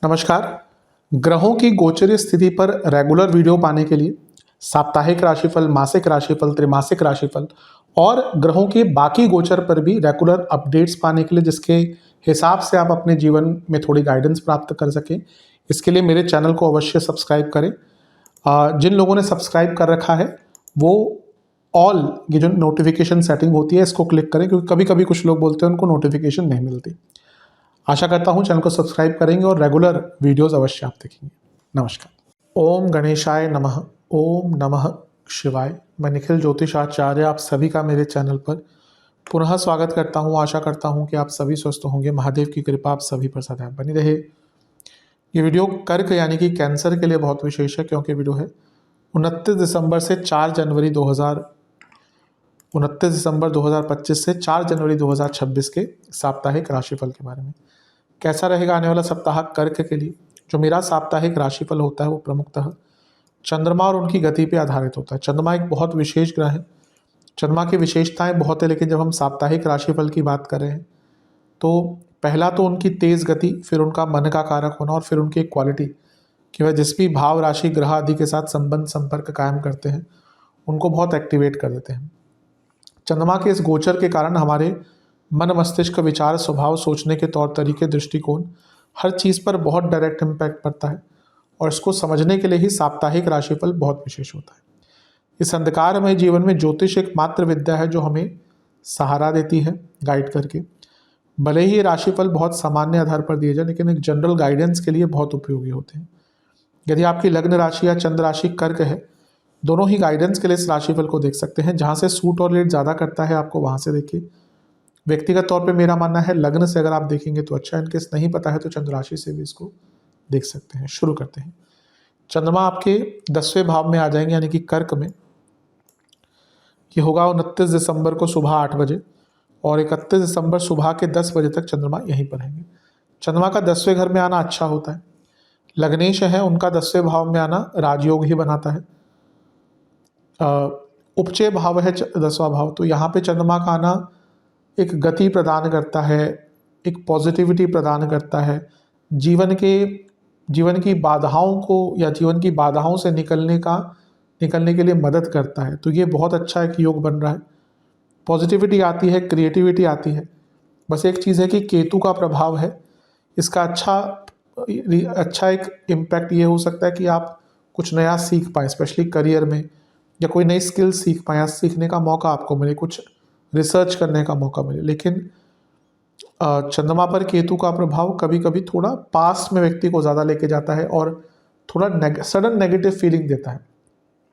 नमस्कार। ग्रहों की गोचरीय स्थिति पर रेगुलर वीडियो पाने के लिए साप्ताहिक राशिफल, मासिक राशिफल, त्रैमासिक राशिफल और ग्रहों के बाकी गोचर पर भी रेगुलर अपडेट्स पाने के लिए, जिसके हिसाब से आप अपने जीवन में थोड़ी गाइडेंस प्राप्त कर सकें, इसके लिए मेरे चैनल को अवश्य सब्सक्राइब करें। जिन लोगों ने सब्सक्राइब कर रखा है वो ऑल ये जो नोटिफिकेशन सेटिंग होती है इसको क्लिक करें, क्योंकि कभी कभी कुछ लोग बोलते हैं उनको नोटिफिकेशन नहीं मिलती। आशा करता हूँ चैनल को सब्सक्राइब करेंगे और रेगुलर वीडियोस अवश्य आप देखेंगे। नमस्कार। ओम गणेशाय नमः। ओम नमः शिवाय। मैं निखिल ज्योतिषाचार्य आप सभी का मेरे चैनल पर पुनः स्वागत करता हूँ। आशा करता हूँ कि आप सभी स्वस्थ होंगे। महादेव की कृपा आप सभी पर सदैव बनी रहे। ये वीडियो कर्क यानी कि कैंसर के लिए बहुत विशेष है, क्योंकि वीडियो है 29 दिसंबर से 4 जनवरी 2025 से 4 जनवरी 2026 के साप्ताहिक राशिफल के बारे में। कैसा रहेगा आने वाला सप्ताह कर्क के लिए। जो मेरा साप्ताहिक राशिफल होता है वो प्रमुखतः चंद्रमा और उनकी गति पे आधारित होता है। चंद्रमा एक बहुत विशेष ग्रह है। चंद्रमा की विशेषताएं बहुत है, लेकिन जब हम साप्ताहिक राशिफल की बात कर रहे हैं तो पहला तो उनकी तेज गति, फिर उनका मन का कारक होना और फिर उनकी क्वालिटी कि वह जिस भी भाव, राशि, ग्रह आदि के साथ संबंध संपर्क कायम करते हैं उनको बहुत एक्टिवेट कर देते हैं। चंद्रमा के इस गोचर के कारण हमारे मन, मस्तिष्क, विचार, स्वभाव, सोचने के तौर तरीके, दृष्टिकोण, हर चीज़ पर बहुत डायरेक्ट इम्पैक्ट पड़ता है और इसको समझने के लिए ही साप्ताहिक राशिफल बहुत विशेष होता है। इस अंधकारमय जीवन में ज्योतिष एक मात्र विद्या है जो हमें सहारा देती है गाइड करके। भले ही ये राशिफल बहुत सामान्य आधार पर दिए जाए, लेकिन एक जनरल गाइडेंस के लिए बहुत उपयोगी होते हैं। यदि आपकी लग्न राशि या चंद्र राशि कर्क है, दोनों ही गाइडेंस के लिए इस राशिफल को देख सकते हैं। जहाँ से सूट और रेट ज़्यादा करता है आपको वहाँ से देखिए। व्यक्तिगत तौर पे मेरा मानना है लग्न से अगर आप देखेंगे तो अच्छा, इनकेस नहीं पता है तो चंद्र राशि से भी इसको देख सकते हैं। शुरू करते हैं। चंद्रमा आपके 10वें भाव में आ जाएंगे यानी कि कर्क में। ये होगा 29 दिसंबर को सुबह 8 बजे और 31 दिसंबर सुबह के 10 बजे तक चंद्रमा यहीं पर रहेंगे। चंद्रमा का 10वें घर में आना अच्छा होता है। लग्नेश है, उनका 10वें भाव में आना राजयोग ही बनाता है। उपचय भाव है 10वां भाव, तो यहाँ पे चंद्रमा का आना एक गति प्रदान करता है, एक पॉजिटिविटी प्रदान करता है। जीवन की बाधाओं को या जीवन की बाधाओं से निकलने के लिए मदद करता है। तो ये बहुत अच्छा एक योग बन रहा है। पॉजिटिविटी आती है, क्रिएटिविटी आती है। बस एक चीज़ है कि केतु का प्रभाव है। इसका अच्छा एक इम्पैक्ट ये हो सकता है कि आप कुछ नया सीख पाएँ, स्पेशली करियर में, या कोई नई स्किल सीख पाएँ या सीखने का मौका आपको मिले, कुछ रिसर्च करने का मौका मिले। लेकिन चंद्रमा पर केतु का प्रभाव कभी कभी थोड़ा पास्ट में व्यक्ति को ज़्यादा लेके जाता है और थोड़ा सडन नेगेटिव फीलिंग देता है।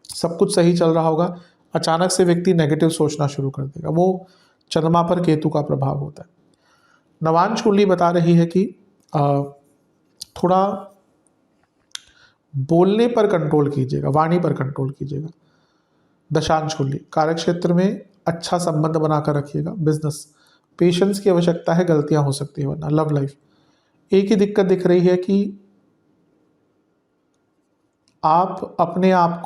सब कुछ सही चल रहा होगा, अचानक से व्यक्ति नेगेटिव सोचना शुरू कर देगा। वो चंद्रमा पर केतु का प्रभाव होता है। नवांश कुंडली बता रही है कि थोड़ा बोलने पर कंट्रोल कीजिएगा, वाणी पर कंट्रोल कीजिएगा। दशांश कुंडली कार्य क्षेत्र में अच्छा संबंध बनाकर रखिएगा। बिजनेस पेशेंस की आवश्यकता है, गलतियां हो सकती है वरना। लव लाइफ एक ही दिक्कत दिख रही है कि आपने अपने आप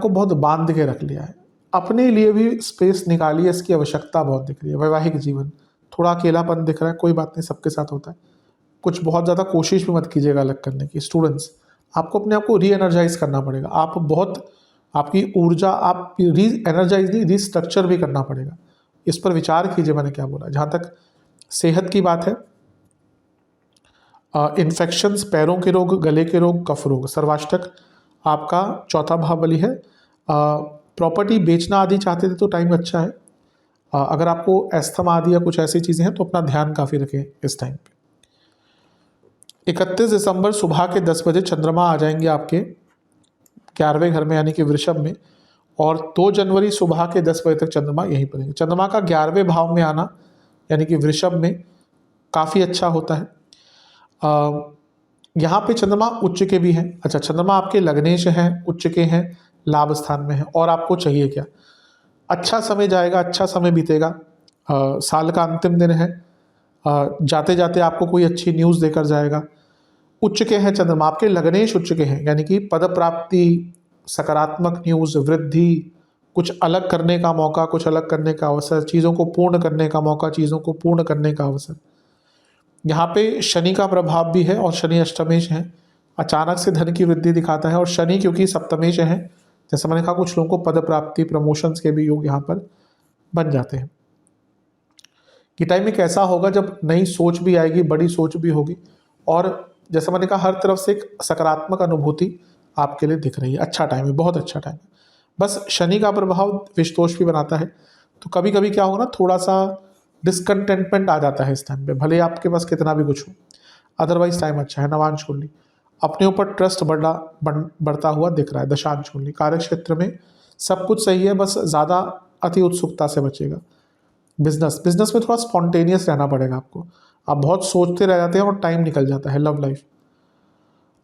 को बहुत बांध के रख लिया है। अपने लिए भी स्पेस निकालिए, इसकी आवश्यकता बहुत दिख रही है। वैवाहिक जीवन थोड़ा अकेलापन दिख रहा है, कोई बात नहीं, सबके साथ होता है। कुछ बहुत ज़्यादा कोशिश भी मत कीजिएगा अलग करने की। स्टूडेंट्स, आपको अपने आप को री एनर्जाइज करना पड़ेगा। आपकी ऊर्जा आप री एनर्जाइज नहीं, रीस्ट्रक्चर भी करना पड़ेगा। इस पर विचार कीजिए मैंने क्या बोला। जहाँ तक सेहत की बात है, इन्फेक्शंस, पैरों के रोग, गले के रोग, कफ रोग, सर्वाष्टक आपका चौथा भाव बली है। प्रॉपर्टी बेचना आदि चाहते थे तो टाइम अच्छा है। अगर आपको एस्थमा आदि या कुछ ऐसी चीज़ें हैं तो अपना ध्यान काफ़ी रखें इस टाइम पे। 31 दिसंबर सुबह के 10 बजे चंद्रमा आ जाएंगे आपके 11वें घर में यानी कि वृषभ में, और 2 जनवरी सुबह के 10 बजे तक चंद्रमा यहीं पर रहेंगे। चंद्रमा का 11वें भाव में आना यानी कि वृषभ में काफ़ी अच्छा होता है। यहाँ पे चंद्रमा उच्च के भी हैं। अच्छा, चंद्रमा आपके लग्नेश हैं, उच्च के हैं, लाभ स्थान में है। और आपको चाहिए क्या? अच्छा समय जाएगा, अच्छा समय बीतेगा। साल का अंतिम दिन है। जाते जाते आपको कोई अच्छी न्यूज़ देकर जाएगा। उच्च के हैं चंद्रमा, आपके लग्नेश उच्च के हैं, यानी कि पद प्राप्ति, सकारात्मक न्यूज़, वृद्धि, कुछ अलग करने का मौका, कुछ अलग करने का अवसर, चीज़ों को पूर्ण करने का मौका, चीज़ों को पूर्ण करने का अवसर। यहाँ पे शनि का प्रभाव भी है और शनि अष्टमेश है, अचानक से धन की वृद्धि दिखाता है। और शनि क्योंकि सप्तमेश है, जैसे मैंने कहा कुछ लोगों को पद प्राप्ति, प्रमोशंस के भी योग यहाँ पर बन जाते हैं। कि टाइम एक ऐसा होगा जब नई सोच भी आएगी, बड़ी सोच भी होगी, और जैसा मैंने कहा हर तरफ से एक सकारात्मक अनुभूति आपके लिए दिख रही है। अच्छा टाइम है, बहुत अच्छा टाइम है। बस शनि का प्रभाव विषदोष भी बनाता है, तो कभी कभी क्या होगा ना, थोड़ा सा डिसकंटेंटमेंट आ जाता है इस टाइम पे, भले ही आपके पास कितना भी कुछ हो। अदरवाइज टाइम अच्छा है। नवांश कुंडली अपने ऊपर ट्रस्ट बढ़ता हुआ दिख रहा है। दशांश कुंडली कार्य क्षेत्र में सब कुछ सही है, बस ज़्यादा अति उत्सुकता से बचेगा। बिजनेस में थोड़ा स्पॉन्टेनियस रहना पड़ेगा आपको, आप बहुत सोचते रह जाते हैं और टाइम निकल जाता है। लव लाइफ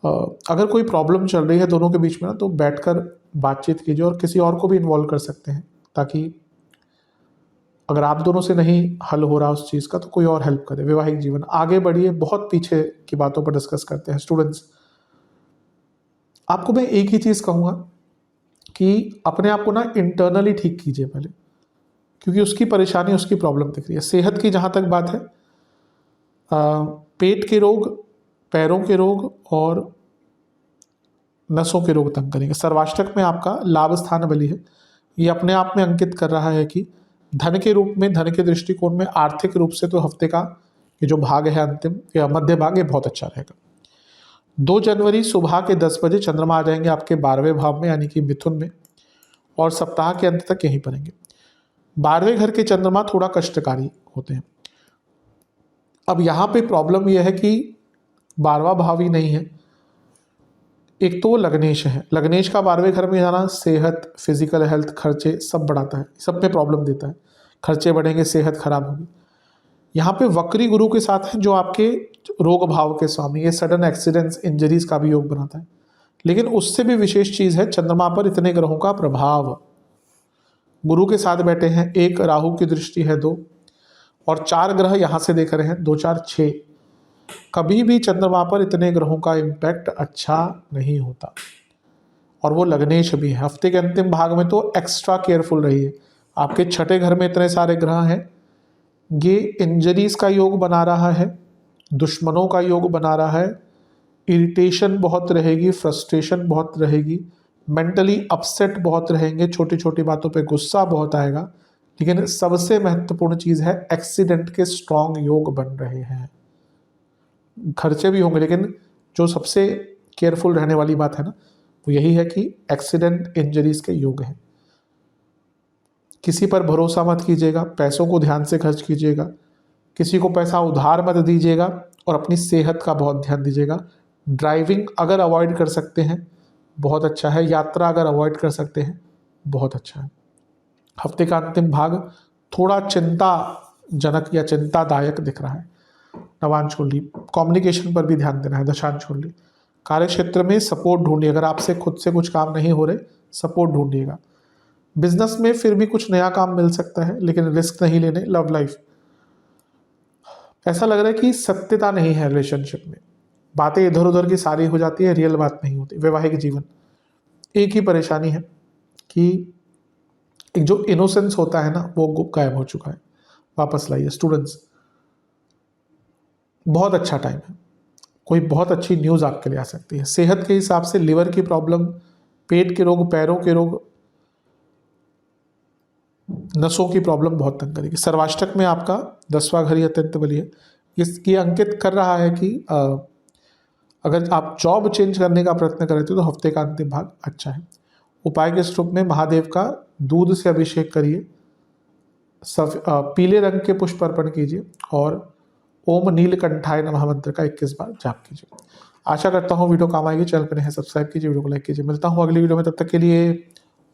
अगर कोई प्रॉब्लम चल रही है दोनों के बीच में ना, तो बैठकर बातचीत कीजिए, और किसी और को भी इन्वॉल्व कर सकते हैं, ताकि अगर आप दोनों से नहीं हल हो रहा उस चीज़ का तो कोई और हेल्प करे। वैवाहिक जीवन आगे बढ़िए, बहुत पीछे की बातों पर डिस्कस करते हैं। स्टूडेंट्स, आपको मैं एक ही चीज़ कहूँगा कि अपने आप को ना इंटरनली ठीक कीजिए पहले, क्योंकि उसकी परेशानी, उसकी प्रॉब्लम दिख रही है। सेहत की जहाँ तक बात है, पेट के रोग, पैरों के रोग और नसों के रोग तंग करेंगे। सर्वाष्टक में आपका लाभ स्थान बली है, ये अपने आप में अंकित कर रहा है कि धन के रूप में, धन के दृष्टिकोण में, आर्थिक रूप से तो हफ्ते का ये जो भाग है अंतिम या मध्य भाग, ये बहुत अच्छा रहेगा। 2 जनवरी सुबह के 10 बजे चंद्रमा आ जाएंगे आपके 12वें भाव में, यानी कि मिथुन में, और सप्ताह के अंत तक यहीं पड़ेंगे। 12वें घर के चंद्रमा थोड़ा कष्टकारी होते हैं। अब यहाँ पे प्रॉब्लम यह है कि 12वां भाव ही नहीं है, एक तो वो लग्नेश है। लग्नेश का 12वें घर में जाना सेहत, फिजिकल हेल्थ, खर्चे सब बढ़ाता है, सब में प्रॉब्लम देता है। खर्चे बढ़ेंगे, सेहत खराब होगी। यहाँ पे वक्री गुरु के साथ है जो आपके रोग भाव के स्वामी, ये सडन एक्सीडेंट्स, इंजरीज का भी योग बनाता है। लेकिन उससे भी विशेष चीज़ है, चंद्रमा पर इतने ग्रहों का प्रभाव। गुरु के साथ बैठे हैं, एक राहु की दृष्टि है 2, और 4 ग्रह यहाँ से देख रहे हैं, 2 4 6। कभी भी चंद्रमा पर इतने ग्रहों का इम्पैक्ट अच्छा नहीं होता, और वो लग्नेश भी है। हफ्ते के अंतिम भाग में तो एक्स्ट्रा केयरफुल रहिए। आपके 6ठे घर में इतने सारे ग्रह हैं, ये इंजरीज का योग बना रहा है, दुश्मनों का योग बना रहा है, इरिटेशन बहुत रहेगी, फ्रस्ट्रेशन बहुत रहेगी, मेंटली अपसेट बहुत रहेंगे, छोटी छोटी बातों पे गुस्सा बहुत आएगा। लेकिन सबसे महत्वपूर्ण चीज़ है, एक्सीडेंट के स्ट्रॉन्ग योग बन रहे हैं। खर्चे भी होंगे, लेकिन जो सबसे केयरफुल रहने वाली बात है ना, वो यही है कि एक्सीडेंट, इंजरीज के योग हैं। किसी पर भरोसा मत कीजिएगा, पैसों को ध्यान से खर्च कीजिएगा, किसी को पैसा उधार मत दीजिएगा, और अपनी सेहत का बहुत ध्यान दीजिएगा। ड्राइविंग अगर अवॉइड कर सकते हैं बहुत अच्छा है, यात्रा अगर अवॉइड कर सकते हैं बहुत अच्छा है। हफ्ते का अंतिम भाग थोड़ा चिंताजनक या चिंतादायक दिख रहा है। नवांश कुंडली कम्युनिकेशन पर भी ध्यान देना है। दशांश कुंडली कार्य क्षेत्र में सपोर्ट ढूंढिए, अगर आपसे खुद से कुछ काम नहीं हो रहे, सपोर्ट ढूंढिएगा। बिजनेस में फिर भी कुछ नया काम मिल सकता है, लेकिन रिस्क नहीं लेने। लव लाइफ ऐसा लग रहा है कि सत्यता नहीं है रिलेशनशिप में, बातें इधर उधर की सारी हो जाती है, रियल बात नहीं होती। वैवाहिक जीवन एक ही परेशानी है कि एक जो इनोसेंस होता है ना, वो गायब हो चुका है, वापस लाइए। स्टूडेंट्स, बहुत अच्छा टाइम है, कोई बहुत अच्छी न्यूज़ आपके लिए आ सकती है। सेहत के हिसाब से लिवर की प्रॉब्लम, पेट के रोग, पैरों के रोग, नसों की प्रॉब्लम बहुत तंग करेगी। सर्वाष्टक में आपका 10वां घर ही अत्यंत बली है, इसकी अंकित कर रहा है कि अगर आप जॉब चेंज करने का प्रयत्न कर रहे थे तो हफ्ते का अंतिम भाग अच्छा है। उपाय के स्वरूप में महादेव का दूध से अभिषेक करिए, पीले रंग के पुष्प अर्पण कीजिए, और ओम नीलकंठाय नमः मंत्र का 21 बार जाप कीजिए। आशा करता हूँ वीडियो काम आएगी। चैनल पर नए हैं सब्सक्राइब कीजिए, वीडियो को लाइक कीजिए। मिलता हूँ अगली वीडियो में, तब तक के लिए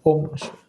ओम नमः शिवाय।